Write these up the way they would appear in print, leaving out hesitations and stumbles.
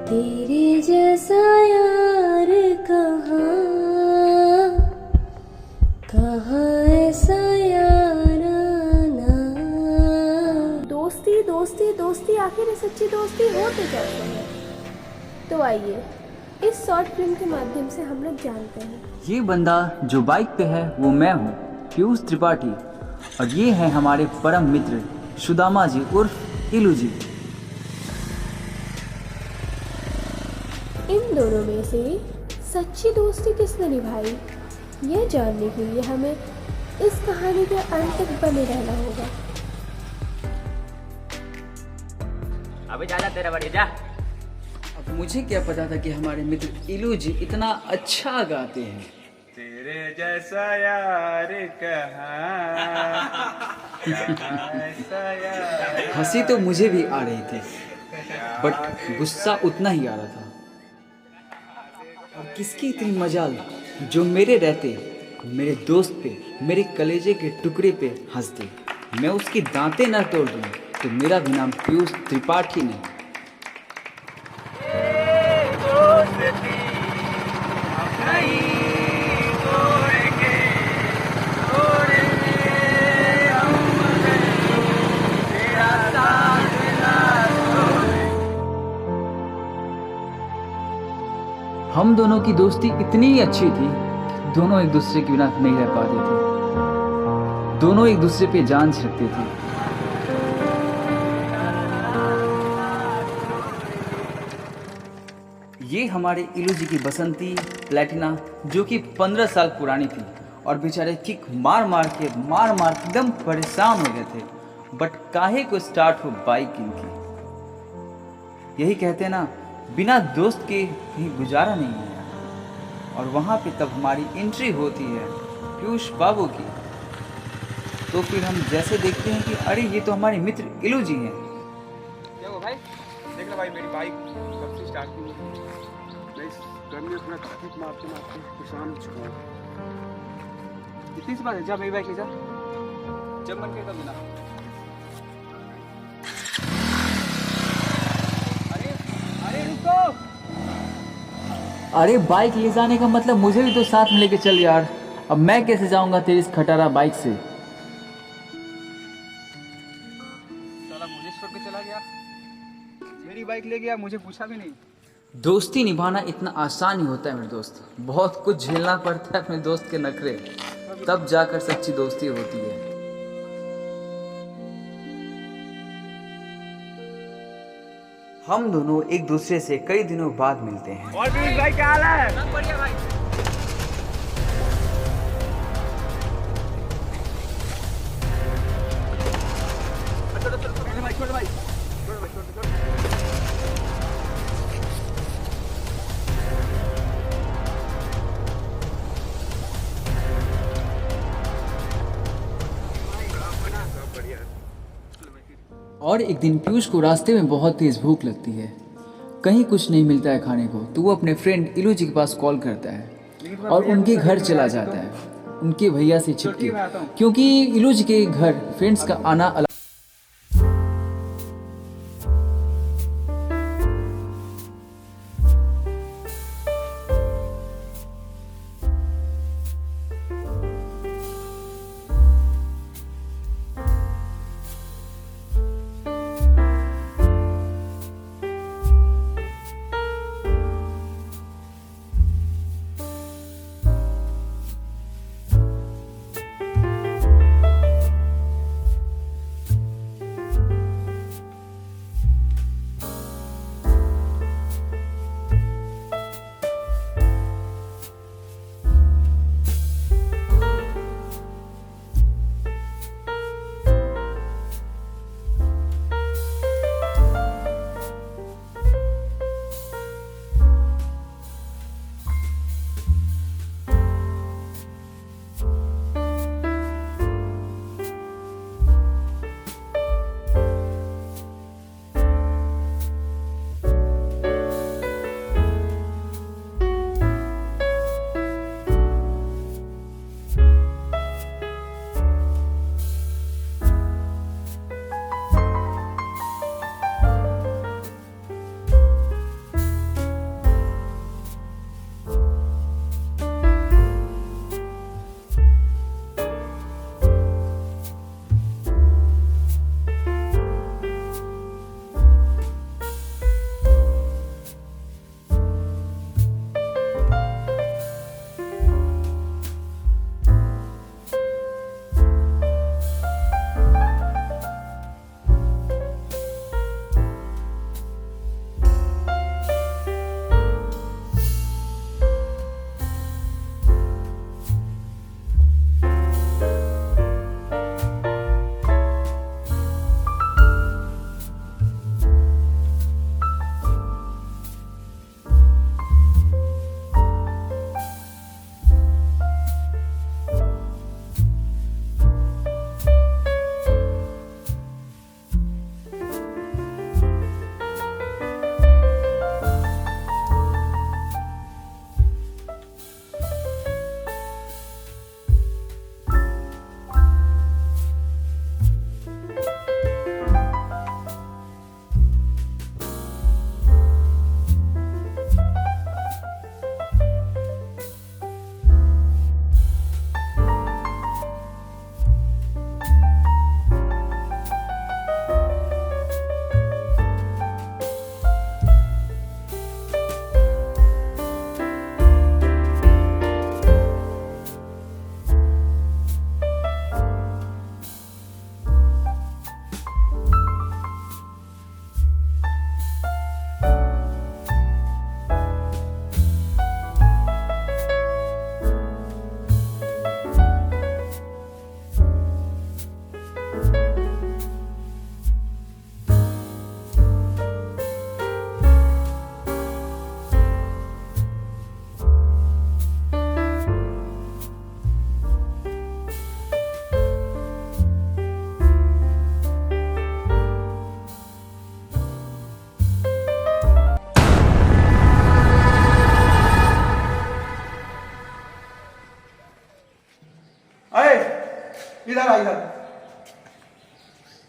तेरे जैसा यार कहाँ कहाँ ऐसा याराना। दोस्ती दोस्ती दोस्ती, आखिर ये सच्ची दोस्ती होती कैसे है? तो आइए इस शॉर्ट फिल्म के माध्यम से हम लोग जानते हैं। ये बंदा जो बाइक पे है वो मैं हूँ, पीयूष त्रिपाठी। और ये है हमारे परम मित्र सुदामा जी उर्फ इलू जी। इन दोनों में से सच्ची दोस्ती किसने निभाई, यह जानने के लिए हमें इस कहानी के अंत तक बने रहना होगा। अबे जा तेरा बड़ी जा। अब मुझे क्या पता था कि हमारे मित्र इलू जी इतना अच्छा गाते हैं। तेरे जैसा यार कहाँ ऐसा यार। हंसी तो मुझे भी आ रही थी, बट गुस्सा उतना ही आ रहा था। और किसकी इतनी मजाल जो मेरे रहते मेरे दोस्त पे, मेरे कलेजे के टुकड़े पे हंस दे। मैं उसकी दांतें न तोड़ दूं तो मेरा भी नाम पीयूष त्रिपाठी नहीं। हम दोनों की दोस्ती इतनी अच्छी थी कि दोनों एक दूसरे के बिना नहीं रह पाते थे। दोनों एक दूसरे पे जान छिड़कते थे। ये हमारे इलू जी की बसंती प्लेटिना जो कि 15 साल पुरानी थी और बेचारे किक मार मार के एकदम परेशान हो गए थे। बट काहे को स्टार्ट हो बाइक इनकी। यही कहते हैं ना, बिना दोस्त के कहीं गुजारा नहीं है। और वहाँ पे तब हमारी एंट्री होती है पीयूष बाबू की। तो फिर हम जैसे देखते हैं कि अरे ये तो हमारे मित्र इलू जी हैं। क्या हुआ भाई? देख लो भाई, मेरी बाइक कब से स्टार्ट की हुई। मैं इस गर्मी में थोड़ा ट्रैफिक मारते मारते परेशान हो चुका हूँ। इतनी सी बात है, जा मेरी बाइक ले जा, जब मन करे तब मिला। अरे रुको। अरे बाइक ले जाने का मतलब मुझे भी तो साथ में लेके चल यार। अब मैं कैसे जाऊंगा तेरी इस खटारा बाइक से। साला मुझे छोड़ के चला गया, मेरी बाइक ले गया, मुझे पूछा भी नहीं। दोस्ती निभाना इतना आसान नहीं होता है मेरे दोस्त। बहुत कुछ झेलना पड़ता है अपने दोस्त के नखरे, तब जाकर सच्ची दोस्ती होती है। हम दोनों एक दूसरे से कई दिनों बाद मिलते हैं। और भी भाई क्या हाल है? सब बढ़िया भाई। छोड़ भाई, छोड़ भाई, छोड़ भाई, छोड़। और एक दिन पीयूष को रास्ते में बहुत तेज भूख लगती है। कहीं कुछ नहीं मिलता है खाने को, तो वो अपने फ्रेंड इलू जी के पास कॉल करता है और उनके घर चला जाता है, उनके भैया से छिपके। क्योंकि इलू जी के घर फ्रेंड्स का आना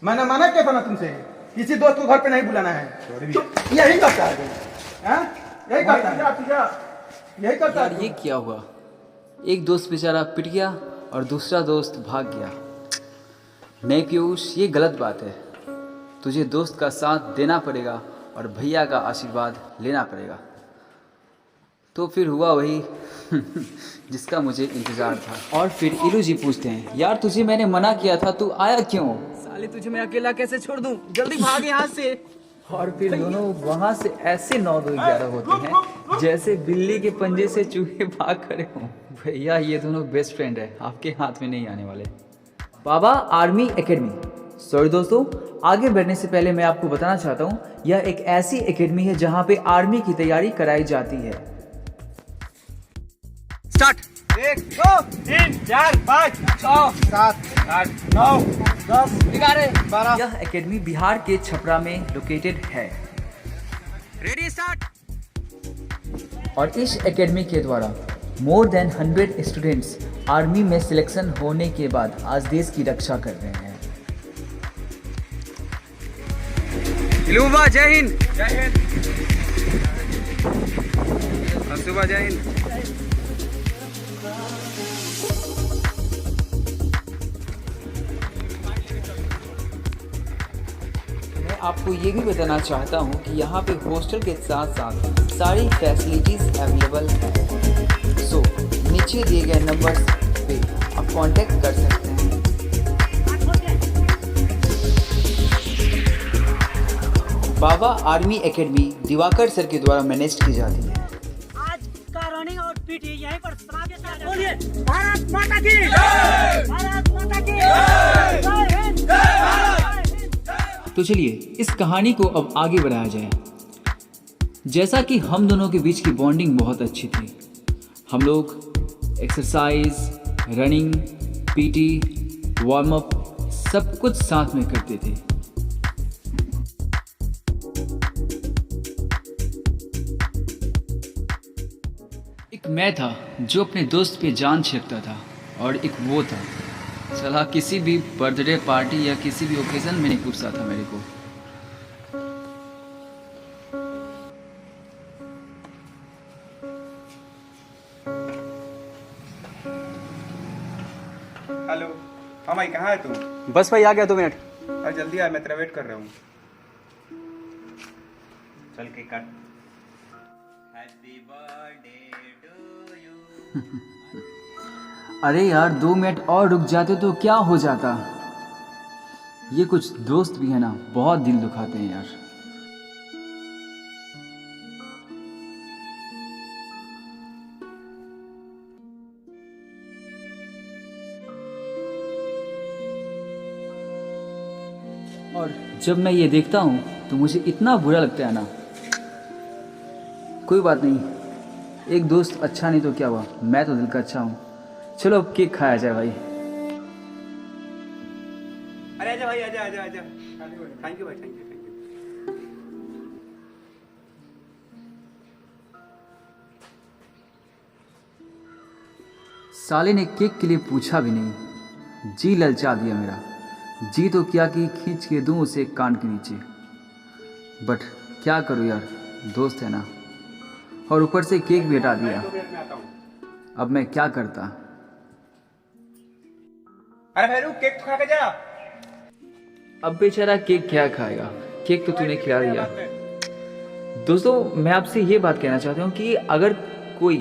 मैंने मना किया था ना तुमसे, किसी दोस्त को घर पे नहीं बुलाना है। यही करता है हाँ? यही करता है, यही करता यार है। ये क्या हुआ, एक दोस्त बेचारा पिट गया और दूसरा दोस्त भाग गया। नहीं पीयूष, ये गलत बात है। तुझे दोस्त का साथ देना पड़ेगा और भैया का आशीर्वाद लेना पड़ेगा। तो फिर हुआ वही जिसका मुझे इंतज़ार था। और फिर इलू जी पूछते हैं, यार तुझे मैंने मना किया था, तू आया क्यों? साले तुझे मैं अकेला कैसे छोड़ दूं, जल्दी भाग यहाँ से। और फिर दोनों वहाँ से ऐसे 9-2-11 होते हैं जैसे बिल्ली के पंजे से चूहे भाग खड़े हों। भैया ये दोनों बेस्ट फ्रेंड है, आपके हाथ में नहीं आने वाले। बाबा आर्मी एकेडमी। सॉरी दोस्तों, आगे बढ़ने से पहले मैं आपको बताना चाहता हूँ, यह एक ऐसी एकेडमी है जहाँ पे आर्मी की तैयारी कराई जाती है। स्टार्ट। 1 2 3 4 5 6 7 8 9 10 11 12। यह एकेडमी बिहार के छपरा में लोकेटेड है रेडी स्टार्ट। और इस एकेडमी के द्वारा मोर देन 100 स्टूडेंट्स आर्मी में सिलेक्शन होने के बाद आज देश की रक्षा कर रहे हैं। इलूबा जय हिंद। जय हिंद। सुबह जय हिंद। मैं आपको ये भी बताना चाहता हूँ कि यहाँ पे हॉस्टल के साथ साथ सारी फैसिलिटीज़ अवेलेबल हैं। सो नीचे दिए गए नंबर्स पे आप कांटेक्ट कर सकते हैं। बाबा आर्मी एकेडमी दिवाकर सर के द्वारा मैनेज की जाती है। आज का रनिंग और पीटी यहीं पर समाप्त। बोलिए भारत माता की जय। भारत माता की जय। जय हिंद। जय हिंद। तो चलिए इस कहानी को अब आगे बढ़ाया जाए। जैसा कि हम दोनों के बीच की बॉन्डिंग बहुत अच्छी थी, हम लोग exercise, running, PT, warm up सब कुछ साथ में करते थे। एक मैं था जो अपने दोस्त पे जान छेड़ता था और एक वो था साला किसी भी बर्थडे पार्टी या किसी भी ओकेजन में नहीं पूछता था मेरे को। हेलो। हाँ भाई कहाँ है तू? बस भाई आ गया 2 मिनट। अरे जल्दी आ, मैं तेरा वेट कर रहा हूँ। चल के काट। Happy birthday to you. अरे यार 2 मिनट और रुक जाते तो क्या हो जाता। ये कुछ दोस्त भी है ना, बहुत दिल दुखाते हैं यार। और जब मैं ये देखता हूँ तो मुझे इतना बुरा लगता है ना। कोई बात नहीं, एक दोस्त अच्छा नहीं तो क्या हुआ, मैं तो दिल का अच्छा हूँ। चलो अब केक खाया जाए भाई। अरे आजा भाई, आजा आजा आजा। थैंक यू भाई, थैंक यू थैंक यू। साले ने केक के लिए पूछा भी नहीं, जी ललचा दिया मेरा। जी तो क्या कि खींच के दूं उसे कान के नीचे, बट क्या करूं यार, दोस्त है ना। और ऊपर से केक भी हटा दिया। 2 मिनट में आता हूँ। अब मैं क्या करता। अरे भैरू केक तो खा के जा। अब बेचारा केक क्या खाएगा, केक तो तूने खिला दिया। दोस्तों मैं आपसे ये बात कहना चाहता हूँ कि अगर कोई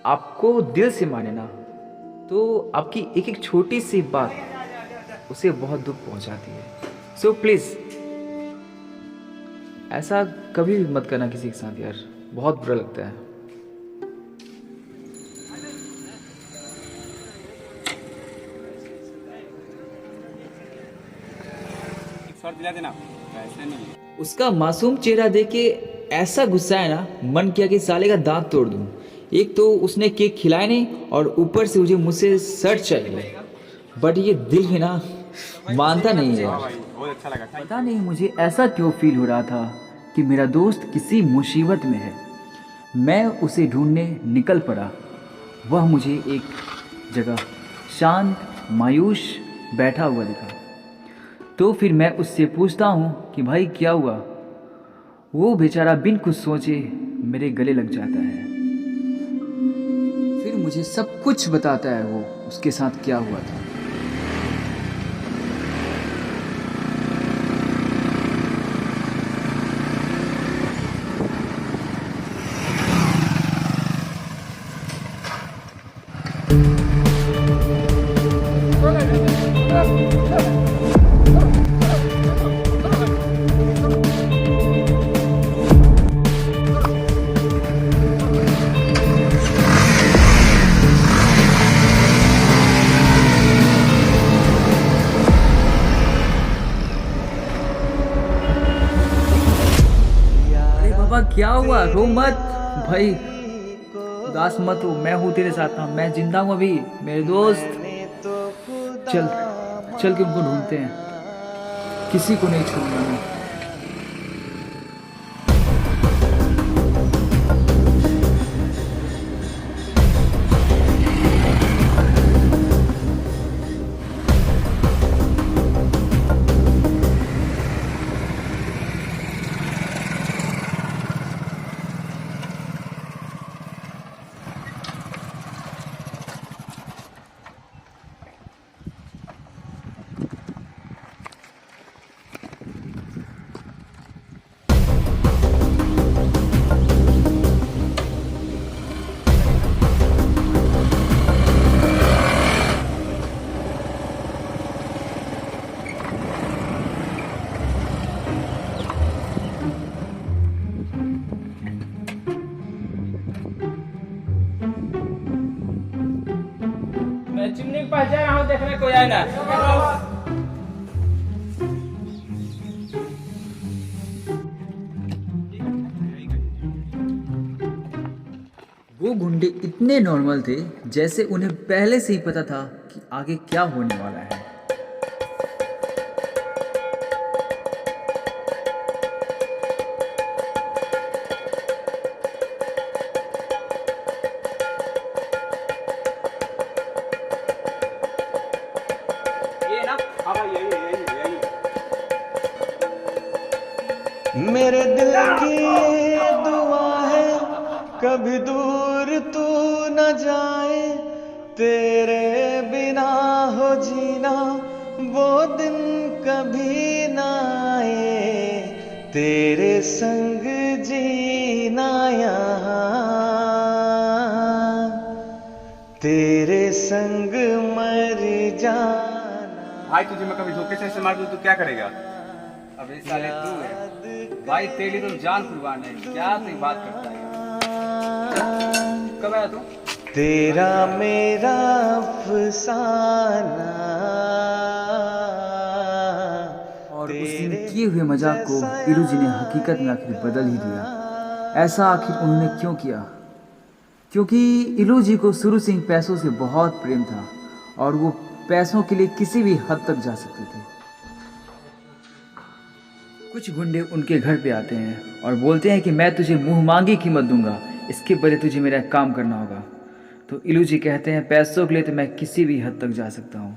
आपको दिल से माने ना, तो आपकी एक एक छोटी सी बात उसे बहुत दुख पहुंचाती है। सो प्लीज़ ऐसा कभी भी मत करना किसी के साथ यार, बहुत बुरा लगता है। शॉट दिला देना, ऐसे नहीं। उसका मासूम चेहरा देख के ऐसा गुस्सा है ना, मन किया कि साले का दांत तोड़ दूं। एक तो उसने केक खिलाया नहीं और ऊपर से मुझे मुझसे शर्ट चाहिए, बट ये दिल भी ना मानता नहीं है यार। बहुत अच्छा लगा। पता नहीं मुझे ऐसा क्यों फील हो रहा था कि मेरा दोस्त किसी मुसीबत में है। मैं उसे ढूंढने निकल पड़ा। वह मुझे एक जगह शांत मायूस बैठा हुआ दिखा। तो फिर मैं उससे पूछता हूँ कि भाई क्या हुआ। वो बेचारा बिन कुछ सोचे मेरे गले लग जाता है। फिर मुझे सब कुछ बताता है वो उसके साथ क्या हुआ था। अरे बाबा क्या हुआ, रो मत भाई, उदास मत हो, मैं हूँ तेरे साथ ना, मैं जिंदा हूँ अभी मेरे दोस्त। चल चल के उनको ढूंढते हैं, किसी को नहीं छोड़ूंगा मैं। मैं चिमनी के पास जा रहा हूँ, देखने कोई आए ना। वो गुंडे इतने नॉर्मल थे जैसे उन्हें पहले से ही पता था कि आगे क्या होने वाला है। ये ना, हाँ भाई यही यही यही। मेरे दिल की ये दुआ है कभी दूर तू न जाए, तेरे बिना हो जीना वो दिन कभी न आए, तेरे संग जीना यहाँ, तेरे संग मर जाना। भाई तुझे मैं कभी धोखे से मार दूं तो क्या करेगा? अबे साले तू है भाई, तेरे लिए तो जान कुर्बान है, क्या तू बात करता है। कब आया तू? तेरा मेरा अफसाना। और उस दिन किए हुए मजाक को इलू जी ने हकीकत में आखिर बदल ही दिया। ऐसा आखिर उन्होंने क्यों किया? क्योंकि इलू जी को शुरू से ही पैसों से बहुत प्रेम था और वो पैसों के लिए किसी भी हद तक जा सकते थे। कुछ गुंडे उनके घर पे आते हैं और बोलते हैं कि मैं तुझे मुंह मांगी कीमत दूंगा, इसके बदले तुझे मेरा काम करना होगा। तो इलू जी कहते हैं पैसों के लिए तो मैं किसी भी हद तक जा सकता हूँ।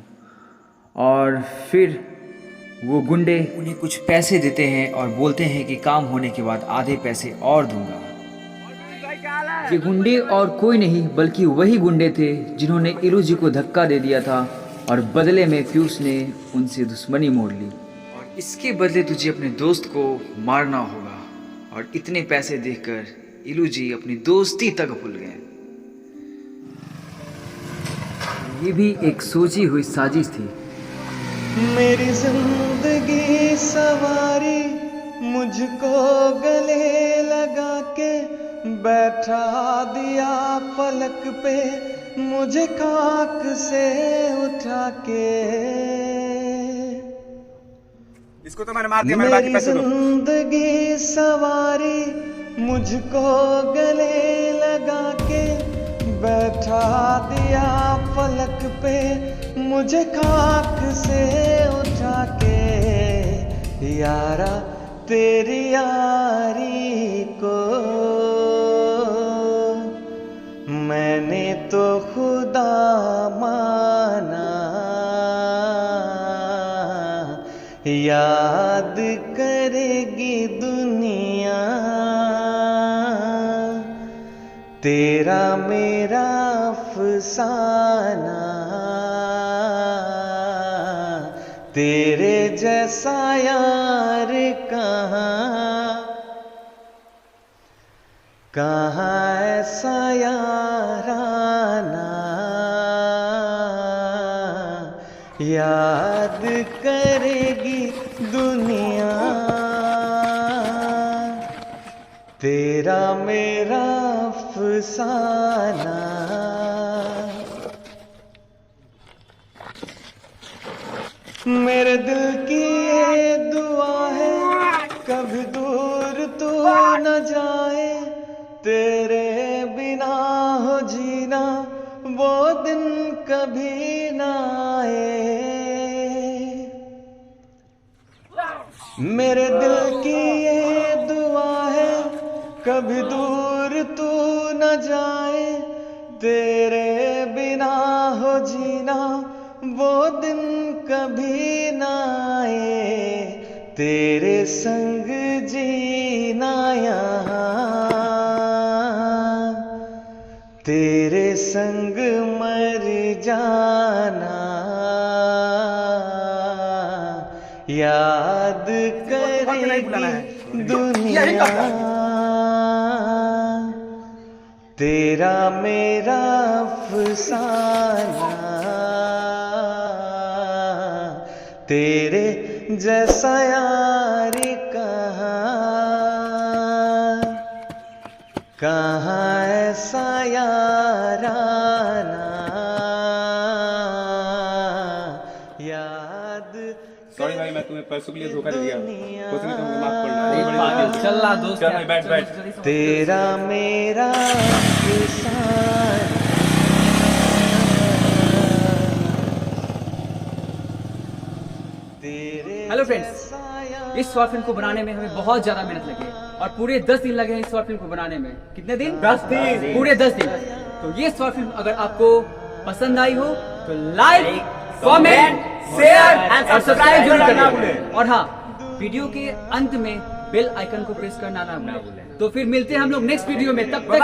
और फिर वो गुंडे उन्हें कुछ पैसे देते हैं और बोलते हैं कि काम होने के बाद आधे पैसे और दूंगा। ये गुंडे और कोई नहीं बल्कि वही गुंडे थे जिन्होंने इलू जी को धक्का दे दिया था और बदले में पीयूष ने उनसे दुश्मनी मोड़ ली। और इसके बदले तुझे अपने दोस्त को मारना होगा। और इतने पैसे देखकर इलू जी अपनी दोस्ती तक भूल गए। ये भी एक सोची हुई साजिश थी। मेरी जिंदगी सवारी मुझको गले लगा के, बैठा दिया पलक पे मुझे खाक से उठा के। इसको तो मैंने मार दिया, मेरे बाकी पैसे दो। जिंदगी सवारी मुझको गले लगा के, बैठा दिया पलक पे मुझे खाक से उठा के। यारा तेरी यारी को मैंने तो खुदा माना, याद करेगी दुनिया तेरा मेरा अफसाना, तेरे जैसा यार कहाँ ऐसा याराना, याद करेगी दुनिया तेरा मेरा अफसाना। मेरे दिल की ये दुआ है कभी दूर तू न जाए, तेरे बिना हो जीना वो दिन कभी ना आए। मेरे दिल की ये दुआ है कभी दूर तू न जाए, तेरे बिना हो जीना वो दिन कभी ना आए। तेरे संग जीना यहाँ, तेरे संग मर जाना, याद करेगी दुनिया तेरा मेरा अफसाना, तेरे जैसा यार कहाँ ऐसा याराना, याद सॉरी भाई, मैं तुम्हें परसों के लिए धोखा दे दिया, कुछ नहीं, तुमको माफ करना। चल ला दोस्त, चल भाई, बैठ बैठ। तेरा मेरा अफसाना। हेलो फ्रेंड्स, इस शॉर्ट फिल्म को बनाने में हमें बहुत ज्यादा मेहनत लगी और पूरे 10 दिन लगे हैं इस शॉर्ट फिल्म को बनाने में। कितने दिन? 10 दिन, पूरे 10 दिन। तो ये शॉर्ट फिल्म अगर आपको पसंद आई हो तो लाइक, कमेंट, शेयर और सब्सक्राइब जरूर करना भूलें। और हाँ, वीडियो के अंत में बेल आइकन को प्रेस करना ना भूलें। तो फिर मिलते हैं हम लोग नेक्स्ट वीडियो में, तब तक